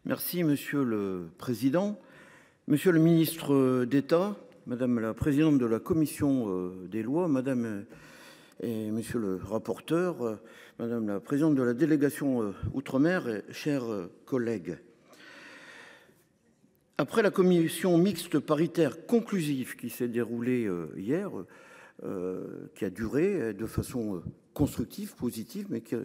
Merci, Monsieur le Président. Monsieur le ministre d'État, Madame la Présidente de la Commission des lois, Madame et Monsieur le rapporteur, Madame la Présidente de la délégation Outre-mer, chers collègues. Après la commission mixte paritaire conclusive qui s'est déroulée hier, qui a duré de façon constructive, positive, mais qui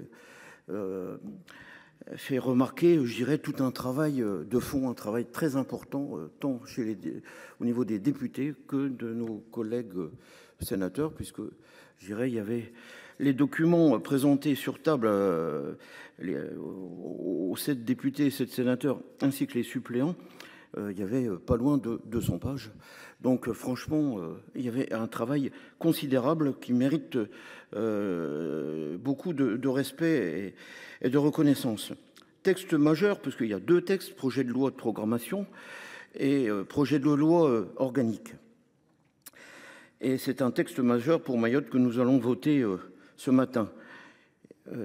fait remarquer, je dirais, tout un travail de fond, un travail très important, tant au niveau des députés que de nos collègues sénateurs, puisque, je dirais, il y avait les documents présentés sur table aux 7 députés et 7 sénateurs, ainsi que les suppléants. Il y avait pas loin de 200 pages. Donc franchement, il y avait un travail considérable qui mérite beaucoup de respect et de reconnaissance. Texte majeur, puisqu'il y a 2 textes, projet de loi de programmation et projet de loi organique. Et c'est un texte majeur pour Mayotte que nous allons voter ce matin.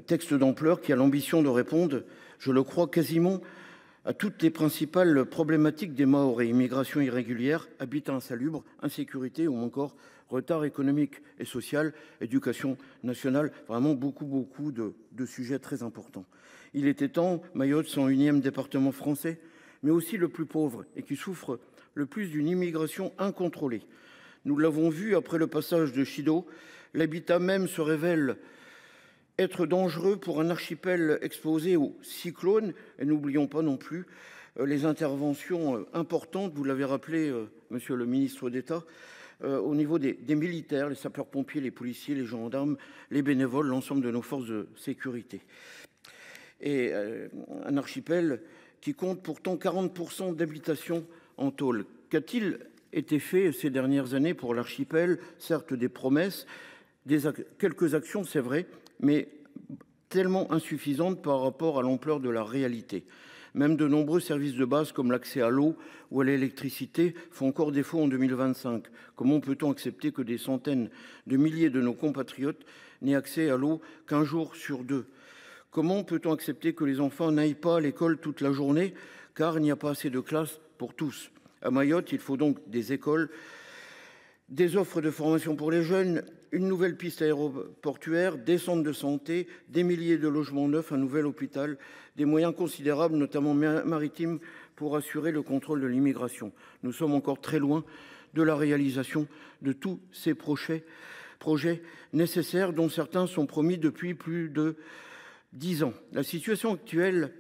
Texte d'ampleur qui a l'ambition de répondre, je le crois, quasiment à toutes les principales problématiques des Mahorais: immigration irrégulière, habitat insalubre, insécurité ou encore retard économique et social, éducation nationale, vraiment beaucoup de sujets très importants. Il était temps, Mayotte, 101e département français, mais aussi le plus pauvre et qui souffre le plus d'une immigration incontrôlée. Nous l'avons vu après le passage de Chido, l'habitat même se révèle être dangereux pour un archipel exposé aux cyclones. Et n'oublions pas non plus les interventions importantes, vous l'avez rappelé, Monsieur le ministre d'État, au niveau des militaires, les sapeurs-pompiers, les policiers, les gendarmes, les bénévoles, l'ensemble de nos forces de sécurité. Et un archipel qui compte pourtant 40% d'habitations en tôle. Qu'a-t-il été fait ces dernières années pour l'archipel? Certes, des promesses, quelques actions, c'est vrai, mais tellement insuffisantes par rapport à l'ampleur de la réalité. Même de nombreux services de base comme l'accès à l'eau ou à l'électricité font encore défaut en 2025. Comment peut-on accepter que des centaines de milliers de nos compatriotes n'aient accès à l'eau qu'un jour sur 2? Comment peut-on accepter que les enfants n'aillent pas à l'école toute la journée car il n'y a pas assez de classes pour tous? À Mayotte, il faut donc des écoles, des offres de formation pour les jeunes, une nouvelle piste aéroportuaire, des centres de santé, des milliers de logements neufs, un nouvel hôpital, des moyens considérables, notamment maritimes, pour assurer le contrôle de l'immigration. Nous sommes encore très loin de la réalisation de tous ces projets nécessaires dont certains sont promis depuis plus de 10 ans. La situation actuelle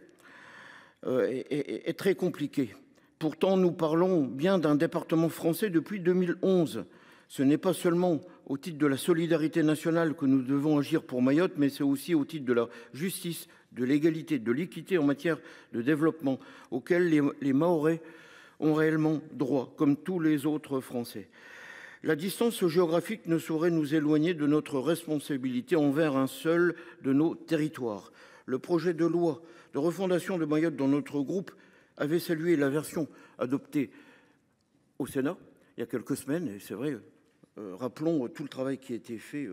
est très compliquée. Pourtant, nous parlons bien d'un département français depuis 2011. Ce n'est pas seulement au titre de la solidarité nationale que nous devons agir pour Mayotte, mais c'est aussi au titre de la justice, de l'égalité, de l'équité en matière de développement, auquel les Mahorais ont réellement droit, comme tous les autres Français. La distance géographique ne saurait nous éloigner de notre responsabilité envers un seul de nos territoires. Le projet de loi de refondation de Mayotte dans notre groupe avait salué la version adoptée au Sénat il y a quelques semaines, et c'est vrai, rappelons tout le travail qui a été fait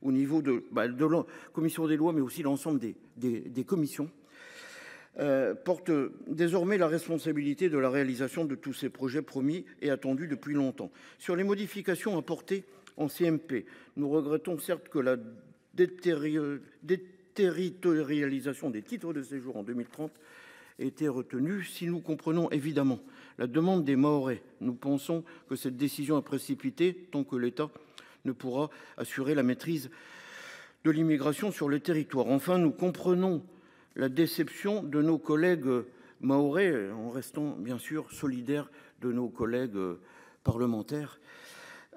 au niveau de la commission des lois, mais aussi l'ensemble des commissions, porte désormais la responsabilité de la réalisation de tous ces projets promis et attendus depuis longtemps. Sur les modifications apportées en CMP, nous regrettons certes que la déterritorialisation des titres de séjour en 2030 ait été retenue. Si nous comprenons évidemment la demande des Mahorais, nous pensons que cette décision est précipitée tant que l'État ne pourra assurer la maîtrise de l'immigration sur le territoire. Enfin, nous comprenons la déception de nos collègues Mahorais, en restant bien sûr solidaires de nos collègues parlementaires,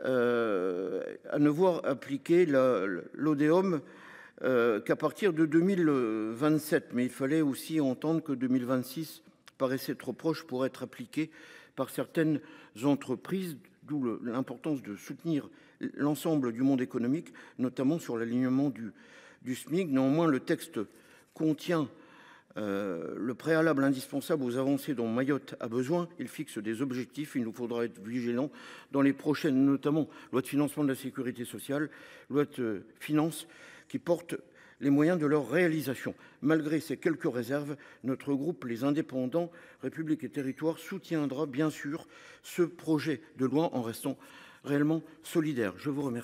à ne voir appliquer l'ODEOM qu'à partir de 2027. Mais il fallait aussi entendre que 2026 paraissait trop proche pour être appliqué par certaines entreprises, d'où l'importance de soutenir l'ensemble du monde économique, notamment sur l'alignement du SMIC. Néanmoins, le texte contient le préalable indispensable aux avancées dont Mayotte a besoin. Il fixe des objectifs, il nous faudra être vigilants dans les prochaines, notamment loi de financement de la sécurité sociale, loi de finances, qui portent les moyens de leur réalisation. Malgré ces quelques réserves, notre groupe Les Indépendants, République et Territoires soutiendra bien sûr ce projet de loi en restant réellement solidaire. Je vous remercie.